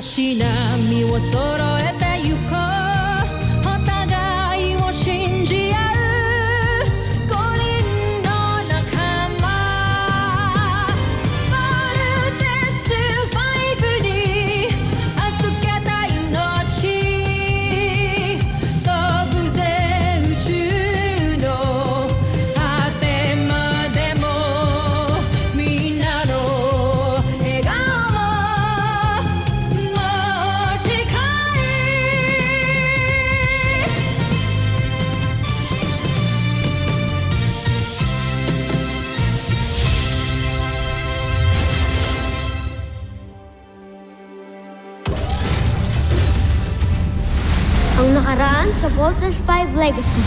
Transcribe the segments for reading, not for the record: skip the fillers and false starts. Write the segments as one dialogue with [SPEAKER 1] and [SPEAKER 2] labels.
[SPEAKER 1] 足並みを揃えてゆこうお互いを信じ合う5人の仲間まるでスファイブに預けた命飛ぶぜ宇宙の果てまでもみんなの笑顔も近い
[SPEAKER 2] Ang nakaraan sa Voltes 5 Legacy.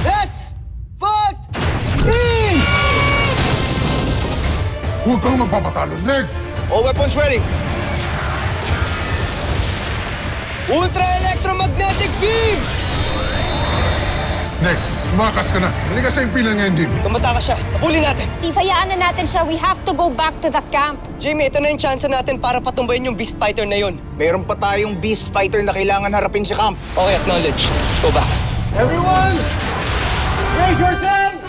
[SPEAKER 3] Let's fight! Speed!
[SPEAKER 4] Huwag kang magpapatalo, Leg!
[SPEAKER 3] All weapons ready. Ultra electromagnetic beam!
[SPEAKER 4] Leg, tumakas ka na. Halika sa impilan ngayon din.
[SPEAKER 3] Tumata ka siya. Napuli natin.
[SPEAKER 5] Ifayaan na natin siya. We have to go back to the camp.
[SPEAKER 3] Jamie, ito na yung chance natin para patumbayin yung Beast Fighter na yun.
[SPEAKER 6] Meron pa tayong Beast Fighter na kailangan harapin sa camp.
[SPEAKER 3] Okay, acknowledge. Let's go back.
[SPEAKER 6] Everyone! Raise yourselves!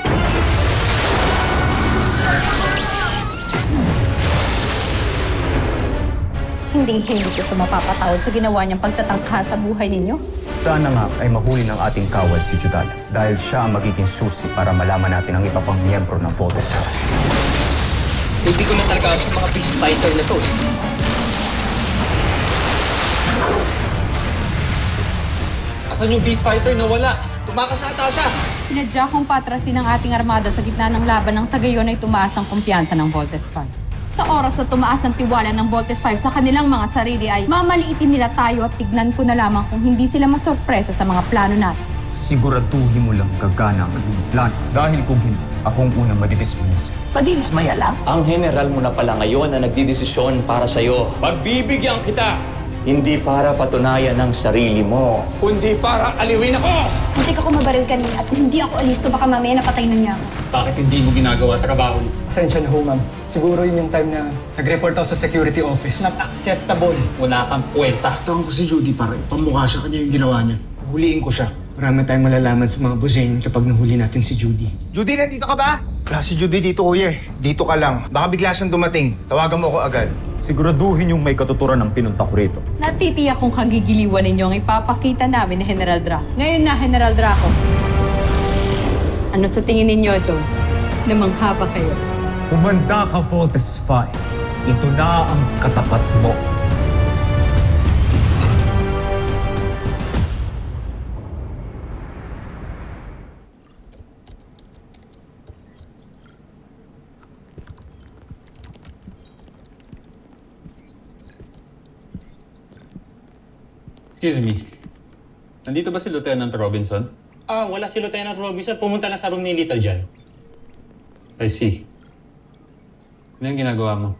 [SPEAKER 7] Hinding-hindi ko siya mapapatawad sa ginawa niyang pagtatangka sa buhay ninyo.
[SPEAKER 8] Sana nga ay mahuli ng ating kawal si Judala dahil siya ang magiging susi para malaman natin ang iba pang miyembro ng Voltes.
[SPEAKER 3] Hindi ko na talaga sa mga Beast Fighter na to. Asan yung Beast Fighter na wala? Tumakas ata siya.
[SPEAKER 7] Sinadya kong patrasin ang ating armada sa gitna ng laban nang sa gayon ay tumaas ang kumpiyansa ng Voltes 5. Sa oras na tumaas ang tiwala ng Voltes 5 sa kanilang mga sarili ay mamaliitin nila tayo at tignan ko na lamang kung hindi sila masorpresa sa mga plano natin.
[SPEAKER 8] Siguraduhin mo lang gagana ang iyong plan dahil kung hindi, akong unang madidismiss.
[SPEAKER 9] Madidismaya lang? Ang general mo na pala ngayon na nagdidesisyon para sa'yo. Pagbibigyan kita! Hindi para patunayan ng sarili mo, kundi para aliwin ako!
[SPEAKER 5] Muntik ako mabaril kanina at kung hindi ako alisto baka mamaya napatay na niya ako.
[SPEAKER 10] Bakit hindi mo ginagawa trabaho?
[SPEAKER 11] Pasensya na ho, ma'am. Siguro yun yung time na nag-report ako sa security office. Not acceptable.
[SPEAKER 10] Wala kang puwesta.
[SPEAKER 6] Tawag ko si Judy para pamukha sa kanya yung ginawa niya. Huliin ko siya.
[SPEAKER 11] Marami tayong malalaman sa mga busing kapag nahuli natin si Judy.
[SPEAKER 6] Judy, nandito ka ba? Wala si Judy dito, kuya. Dito ka lang. Baka bigla siyang dumating. Tawagan mo ako agad.
[SPEAKER 8] Siguraduhin yung may katuturan ng pinunta ko rito.
[SPEAKER 7] Natitiyak kong kagigiliwan ninyo ang ipapakita namin ni General Draco. Ngayon na, General Draco. Ano sa tingin ninyo, Joe? Namangha ba kayo?
[SPEAKER 8] Kumanda ka, Voltes 5. Ito na ang katapat mo.
[SPEAKER 10] Excuse me. Nandito ba si Lieutenant Robinson?
[SPEAKER 12] Wala si Lieutenant Robinson. Pumunta na sa room ni Little John.
[SPEAKER 10] I see. Ano yung ginagawa mo?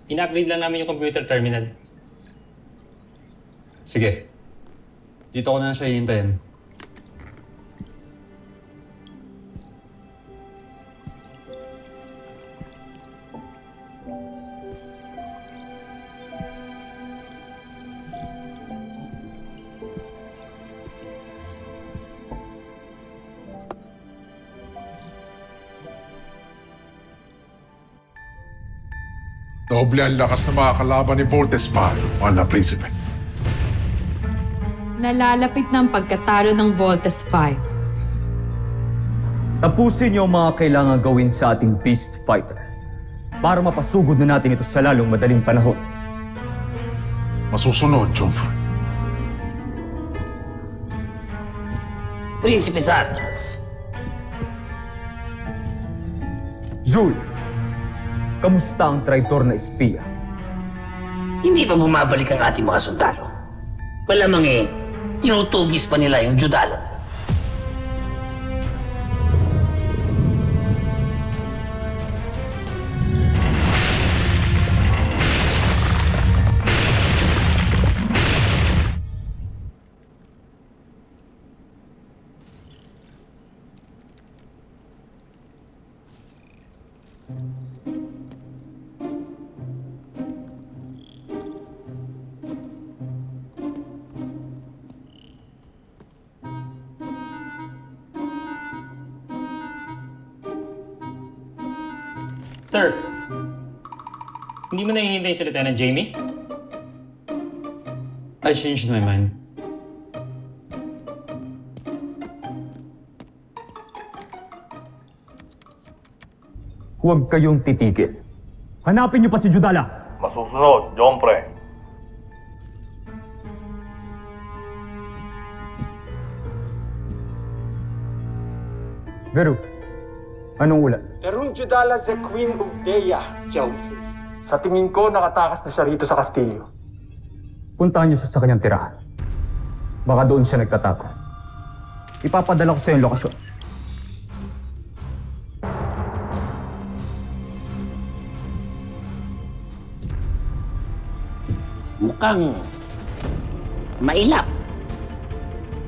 [SPEAKER 12] In-upgrade lang namin yung computer terminal.
[SPEAKER 10] Sige. Dito ko na siya hihintayin.
[SPEAKER 4] Doble ang lakas na mga kalaban ni Voltes 5, mahal na prinsipe.
[SPEAKER 7] Nalalapit na ang pagkatalo ng Voltes 5.
[SPEAKER 8] Tapusin niyo ang mga kailangan gawin sa ating Beast Fighter para mapasugod na natin ito sa lalong madaling panahon.
[SPEAKER 4] Masusunod, Jump.
[SPEAKER 9] Prinsipe Santos.
[SPEAKER 8] Zul, kamusta ang traitor na espiya?
[SPEAKER 9] Hindi pa bumabalik ang ating mga sundalo. Malamang tinutugis pa nila yung Judala.
[SPEAKER 12] Sir, hindi mo nahihintay si Lieutenant Jamie?
[SPEAKER 10] I changed my mind.
[SPEAKER 8] Huwag kayong titigil. Hanapin niyo pa si Judala.
[SPEAKER 13] Masusunod, Jompre.
[SPEAKER 8] Veru, anong ulat?
[SPEAKER 11] Terung Judala the Queen of Dea, Joffrey. Sa tingin ko, nakatakas na siya rito sa kastilyo.
[SPEAKER 8] Puntahan niyo siya sa kanyang tirahan. Baka doon siya nagtatago. Ipapadala ko sa iyo ang lokasyon.
[SPEAKER 13] Mukhang mailap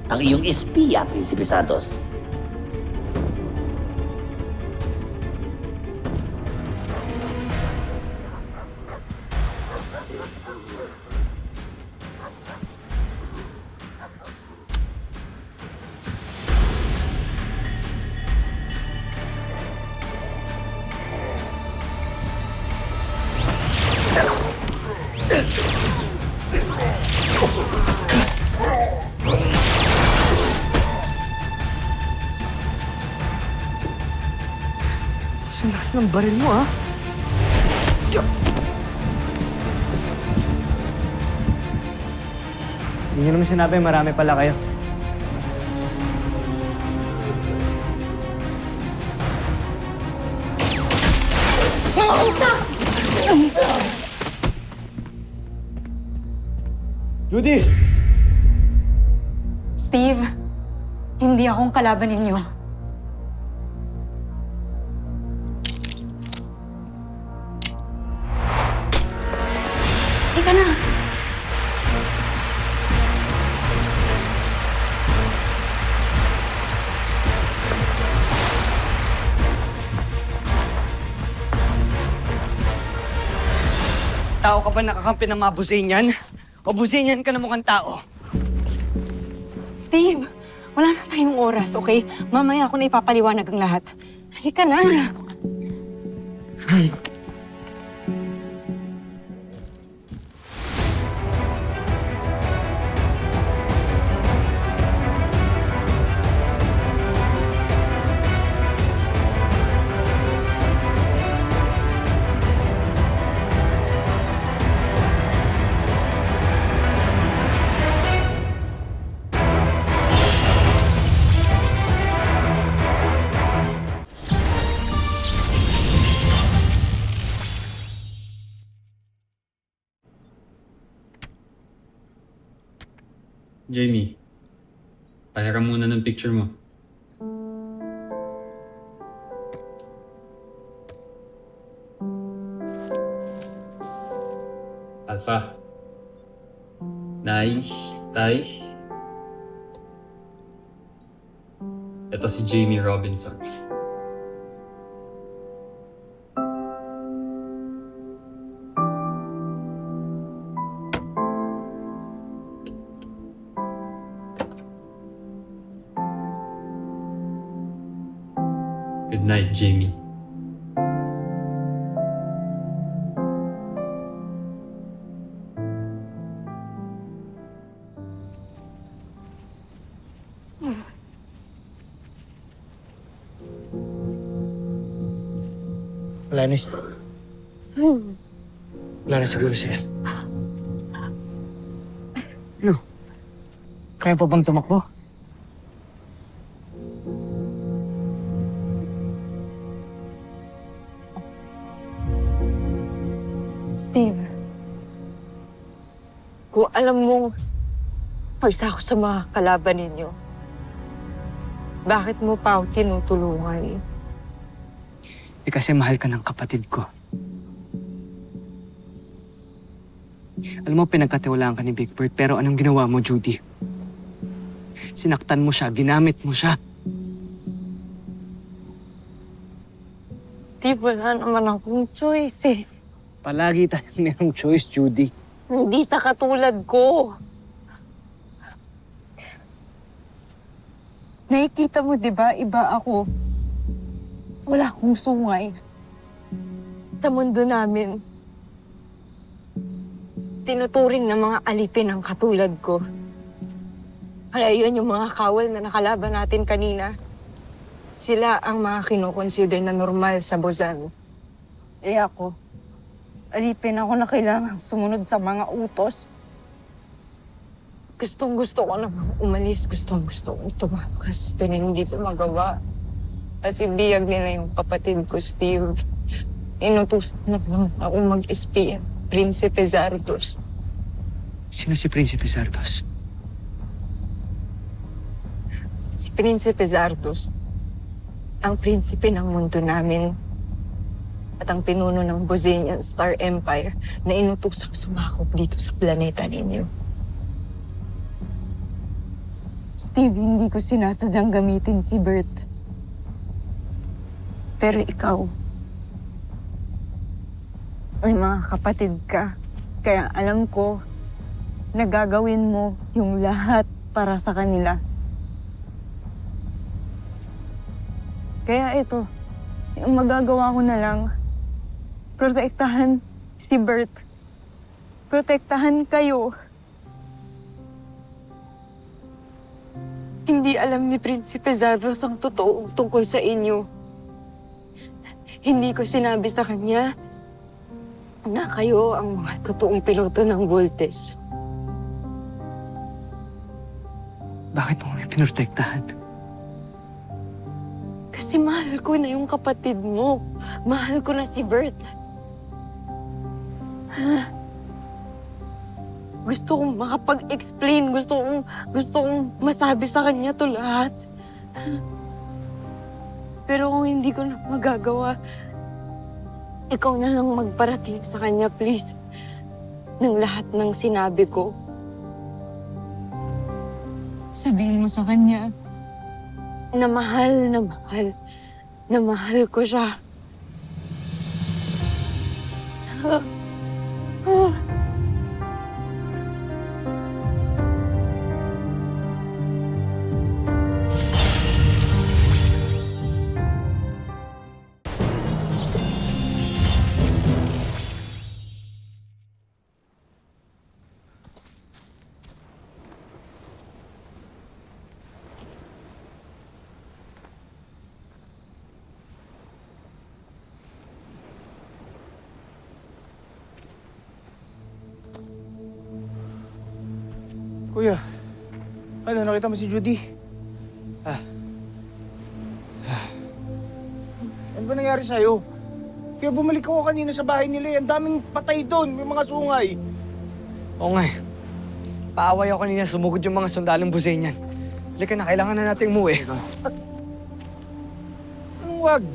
[SPEAKER 13] ang iyong espiya, Prinsipe Santos.
[SPEAKER 11] Lakas ng baril mo, ha? Hindi nyo naman sinabi, marami pala kayo. Judy!
[SPEAKER 7] Steve, hindi akong kalaban ninyo.
[SPEAKER 5] Ika na.
[SPEAKER 11] Tao ka ba nakakampi ng mga Buzanian? O Buzanian ka na mukhang tao?
[SPEAKER 7] Steve, wala na tayong oras, okay? Mamaya ako na ipapaliwanag ang lahat. Halika na.
[SPEAKER 10] Jamie, pahiram muna ng picture mo. Alpha. Nay, Tay. Ito si Jamie Robinson. Good night, Jamie.
[SPEAKER 11] Wala na Wala na siguro siya. Ano? Kaya pa bang tumakbo?
[SPEAKER 7] Steve, kung alam mong pagsa ako sa mga kalaban ninyo, bakit mo pa ako tinutulungan?
[SPEAKER 11] Kasi mahal ka ng kapatid ko. Alam mo, pinagkatiwalaan ka ni Big Bird, pero anong ginawa mo, Judy? Sinaktan mo siya, ginamit mo siya.
[SPEAKER 7] Steve, wala naman akong choice eh.
[SPEAKER 11] Palagi tayong mayroong choice, Judy.
[SPEAKER 7] Hindi sa katulad ko. Nakikita mo, di ba? Iba ako. Wala akong sungay. Sa mundo namin, tinuturing ng mga alipin ang katulad ko. Kaya yun yung mga kawal na nakalaban natin kanina. Sila ang mga kinoconsider na normal sa Bozan. Eh ako, alipin ako na kailangang sumunod sa mga utos. Gustong-gusto ko namang umalis. Gustong-gusto kong tumakas. Pero hindi ko magawa. Kasi biyag nila yung kapatid ko, Steve. Inutusan na lang ako mag-espiya. Prinsipe Zardos.
[SPEAKER 11] Sino si Prinsipe Zardos?
[SPEAKER 7] Si Prinsipe Zardos, ang prinsipe ng mundo namin at ang pinuno ng Bozanian Star Empire na inutusang sumakop dito sa planeta ninyo. Steve, hindi ko sinasadyang gamitin si Bert. Pero ikaw, may mga kapatid ka. Kaya alam ko na gagawin mo yung lahat para sa kanila. Kaya ito, yung magagawa ko na lang, protektahan si Bert. Protektahan kayo. Hindi alam ni Prinsipe Zardos ang totoo tungkol sa inyo. Hindi ko sinabi sa kanya na kayo ang mga totoong piloto ng Voltes.
[SPEAKER 11] Bakit mo kami pinotektahan?
[SPEAKER 7] Kasi mahal ko na yung kapatid mo. Mahal ko na si Bert. Gusto kong makapag-explain. Gusto kong masabi sa kanya to lahat. Pero kung hindi ko na magagawa, ikaw na lang magparating sa kanya, please. Ng lahat ng sinabi ko. Sabihin mo sa kanya na mahal na mahal ko siya.
[SPEAKER 6] Kuya, ano, nakita mo si Judy? Ano ba nangyari sa'yo? Kaya bumalik ako kanina sa bahay nila. Ang daming patay doon. May mga sungay.
[SPEAKER 11] Oo nga eh. Paaway ako kanina, sumugod yung mga sundalong Bozanian. Halika na, kailangan na nating umuwi.
[SPEAKER 6] Anong wag?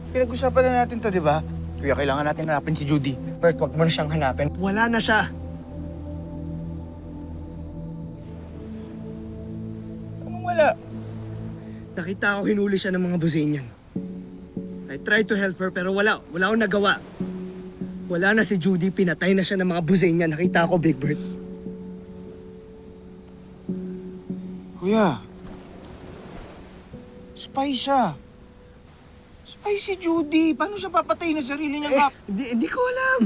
[SPEAKER 6] Pinag-usapan na natin to, di ba? Kuya, kailangan natin hanapin si Judy.
[SPEAKER 11] Bert, wag mo na siyang hanapin. Wala na siya.
[SPEAKER 6] Anong wala?
[SPEAKER 11] Nakita ko hinuli siya ng mga Bozanian. I tried to help her pero wala akong nagawa. Wala na si Judy, pinatay na siya ng mga Bozanian. Nakita ko, Big Bird.
[SPEAKER 6] Kuya, spy siya. Spy si Judy. Paano siya papatay na sarili niya?
[SPEAKER 11] Hindi ko alam.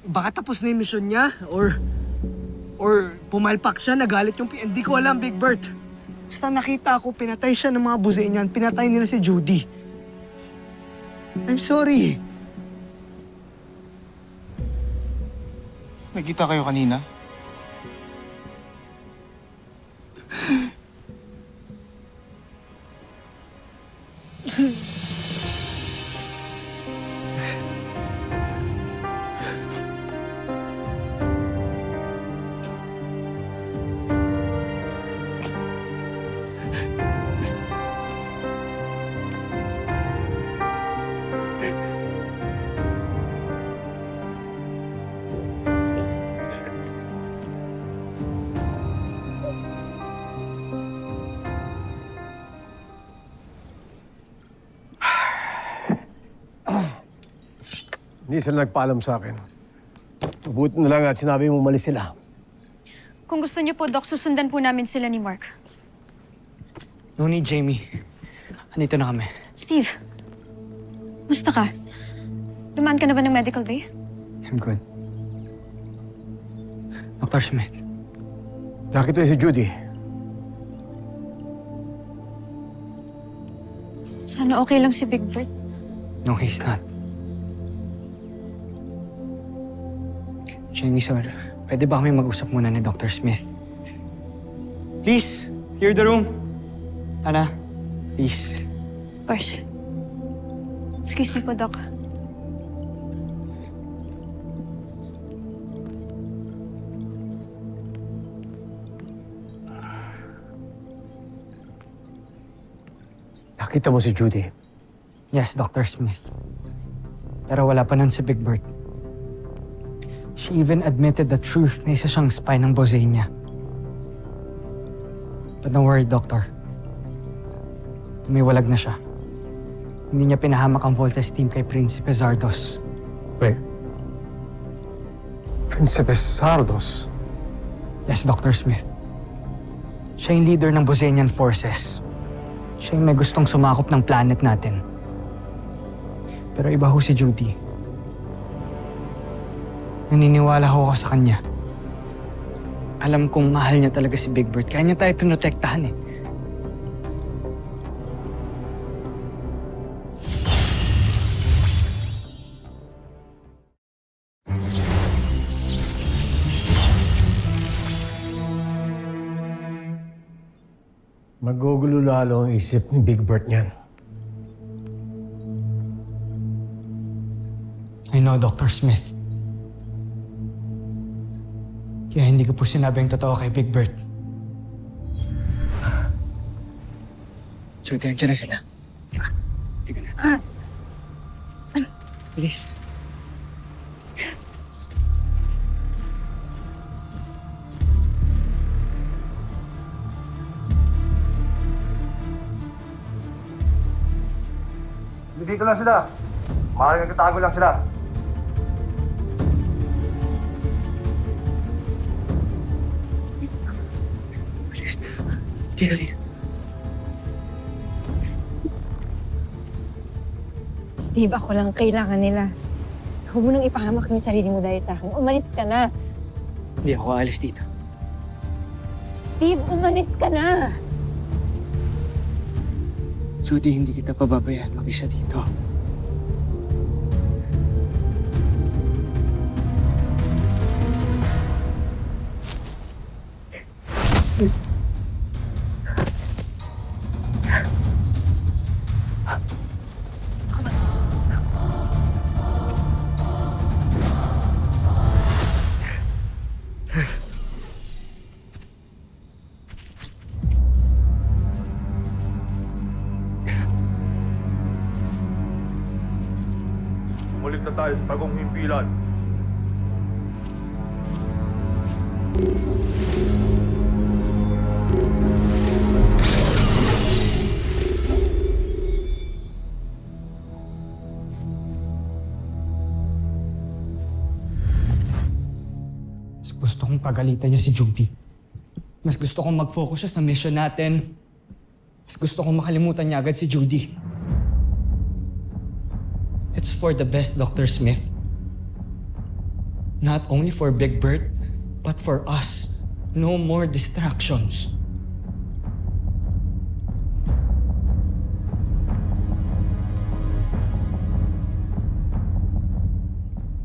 [SPEAKER 11] Baka tapos na yung mission niya or pumalpak siya, nagalit yung... Hindi ko alam, Big Bird. Basta nakita ko, pinatay siya ng mga Bozanian. Pinatay nila si Judy. I'm sorry.
[SPEAKER 6] Nakita kayo kanina?
[SPEAKER 14] Hindi sila nagpaalam sa akin. Mabuti na lang at sinabi mo umalis sila.
[SPEAKER 5] Kung gusto niyo po, Doc, susundan po namin sila ni Mark.
[SPEAKER 11] No need, Jamie. Andito na kami.
[SPEAKER 5] Steve, musta ka? Dumaan ka na ba ng medical bay?
[SPEAKER 11] I'm good. Dr. Smith.
[SPEAKER 14] Nakita si Judy.
[SPEAKER 5] Sana okay lang si Big Bird.
[SPEAKER 11] No, he's not. Jamie, sir, pwede ba kami mag-usap muna ni Dr. Smith? Please, clear the room. Ana, please.
[SPEAKER 5] Of course. Excuse me po, Doc.
[SPEAKER 14] Nakita mo si Judy.
[SPEAKER 11] Yes, Dr. Smith. Pero wala pa nun si Big Bird. She even admitted the truth na isa siyang spy ng Bosenia. But don't worry, Doctor. Tumiwalag na siya. Hindi niya pinahamak ang Voltes team kay Prinsipe Zardos.
[SPEAKER 14] Wait. Prinsipe Sardos?
[SPEAKER 11] Yes, Dr. Smith. Siya yung leader ng Bosenian forces. Siya yung may gustong sumakop ng planet natin. Pero iba ho si Judy. Naniniwala ho ako sa kanya. Alam kong mahal niya talaga si Big Bird, kaya niya tayo pinotektahan eh.
[SPEAKER 14] Magugulo lalo ang isip ni Big Bird niyan.
[SPEAKER 11] I know, Dr. Smith. Kaya hindi ko po sinabing totoo kay Big Bird. Judy, nandiyan na sila. Hindi ka na. Please.
[SPEAKER 6] Dito lang sila. Maaaring nagtatago lang sila.
[SPEAKER 5] Steve, ako lang kailangan nila. Huwag mo nang ipahamak yung sarili mo dahil sa akin. Umalis ka na.
[SPEAKER 11] Hindi ako aalis dito.
[SPEAKER 5] Steve, umalis ka na.
[SPEAKER 11] Judy, hindi kita pababayaan mag-isa dito.
[SPEAKER 13] Mulit na tayo sa bagong himpilan.
[SPEAKER 11] Mas gusto kong pagalitan niya si Judy. Mas gusto kong mag-focus siya sa mission natin. Mas gusto kong makalimutan niya agad si Judy. It's for the best, Dr. Smith. Not only for Big Bird, but for us. No more distractions.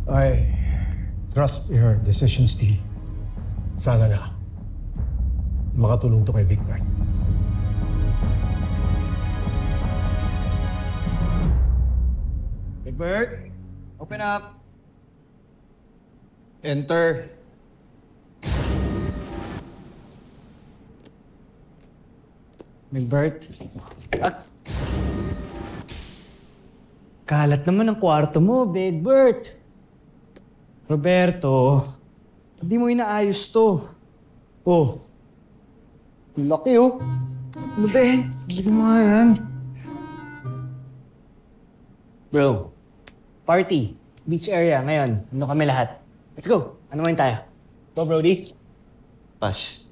[SPEAKER 14] I trust your decision, Steve. Sana na makatulong to kay Big Bird.
[SPEAKER 11] Big Bird, open up.
[SPEAKER 6] Enter.
[SPEAKER 11] Big Bird. Kalat naman ang kwarto mo, Big Bird. Roberto, hindi mo inaayos to. Oh, laki oh.
[SPEAKER 6] Ano ba yan? Gila mo nga yan.
[SPEAKER 11] Bro, party. Beach area ngayon. Ano kami lahat? Let's go. Ano man tayo? Go, Brody.
[SPEAKER 6] Pas.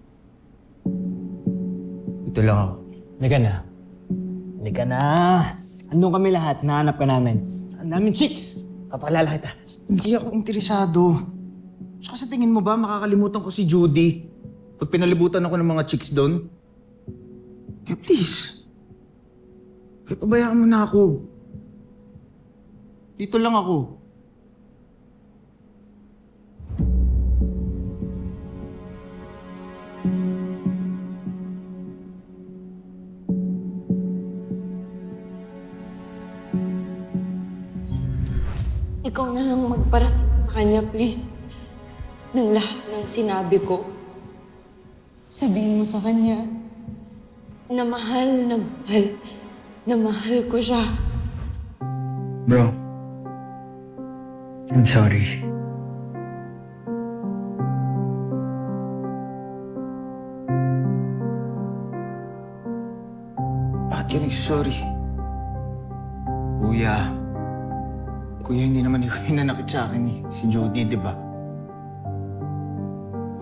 [SPEAKER 6] Ito lang ako.
[SPEAKER 11] Halika na. Halika na. Andun kami lahat, nahanap ka namin. Saan namin chicks? Papaalala kita.
[SPEAKER 6] Hindi ako interesado. Saka sa tingin mo ba makakalimutan ko si Judy? Pag pinalibutan ako ng mga chicks doon? Kaya please. Kaya pabayaan mo na ako. Dito lang ako.
[SPEAKER 1] Ikaw na lang magparating sa kanya, please. Ng lahat ng sinabi ko. Sabihin mo sa kanya na mahal ko siya.
[SPEAKER 11] Bro, I'm sorry.
[SPEAKER 6] Bakit ka nagsasorry? Kuya, hindi naman ikaw yung nanakit sa akin eh. Si Judy, di ba?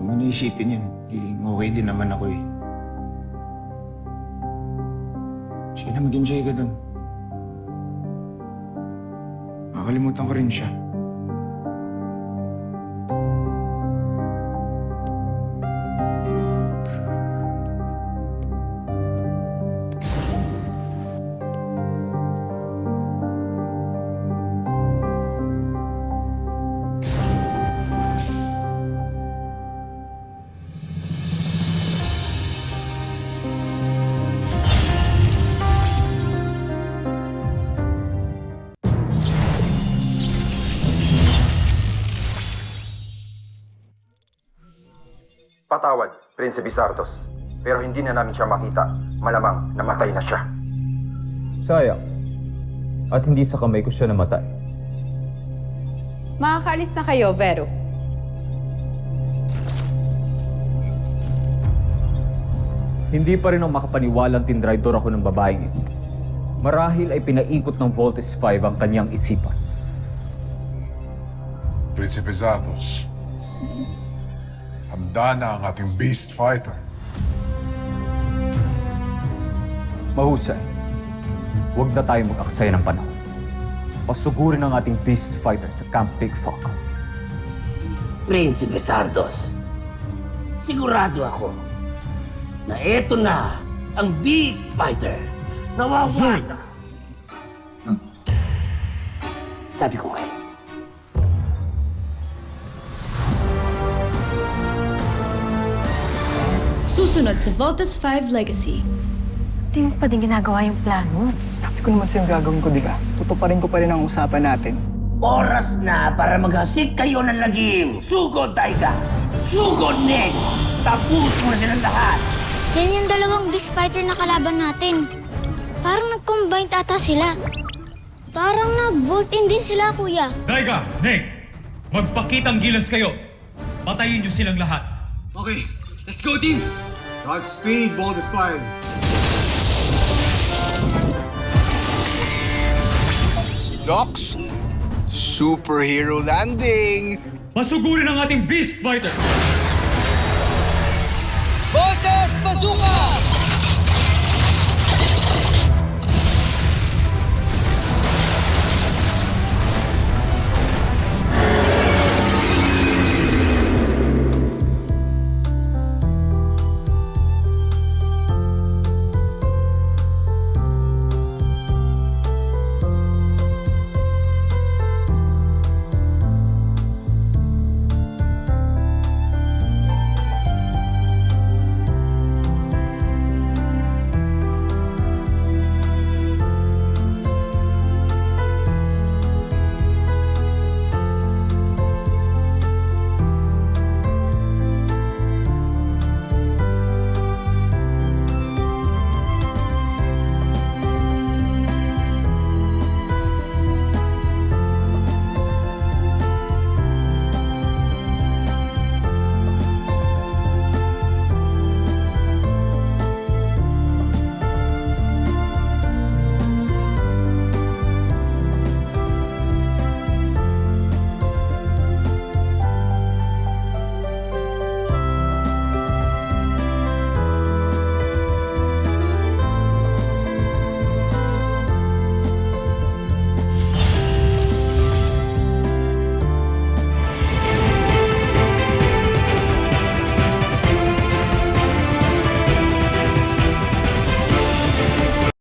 [SPEAKER 6] Huwag mo na isipin yun. Okay din naman ako eh. Sige na, mag-enjoy ka dun. Makakalimutan ko rin siya.
[SPEAKER 8] Patawad, Prinsipe Sardos. Pero hindi na namin siya makita. Malamang namatay na siya. Sayang. At hindi sa kamay ko siya namatay.
[SPEAKER 7] Makakaalis na kayo, Vero.
[SPEAKER 8] Hindi pa rin ang makapaniwalang tindraidor ako ng babaeng ito. Marahil ay pinaikot ng Voltes 5 ang kanyang isipan.
[SPEAKER 4] Prinsipe Zardos, handa na ang ating Beast Fighter.
[SPEAKER 8] Mahusay. Huwag na tayo mag-aksaya ng panahon. Pasugurin ang ating Beast Fighter sa Camp Big Falcon.
[SPEAKER 13] Prinsipe Sardos, sigurado ako na eto na ang Beast Fighter na wawasa. Sabi ko kayo.
[SPEAKER 1] Susunod sa Voltes 5 Legacy.
[SPEAKER 5] Hindi mo pa din ginagawa yung plano.
[SPEAKER 11] Sabi ko naman sa'yo gagawin ko, di ba? Tutuparin ko pa rin ang usapan natin.
[SPEAKER 13] Oras na para maghasik kayo ng lagim. Sugod, Taiga! Sugod, Nek! Tapos mo na silang lahat!
[SPEAKER 2] Yan yung dalawang Beast Fighter na kalaban natin. Parang nag-combine ata sila. Parang na-bolt-in din sila, kuya.
[SPEAKER 12] Taiga! Nek! Magpakitang gilas kayo! Patayin niyo silang lahat!
[SPEAKER 6] Okay, let's go, team! Godspeed, Voltes 5!
[SPEAKER 15] Docs, superhero landing!
[SPEAKER 12] Pasugurin ang ating Beast Fighter!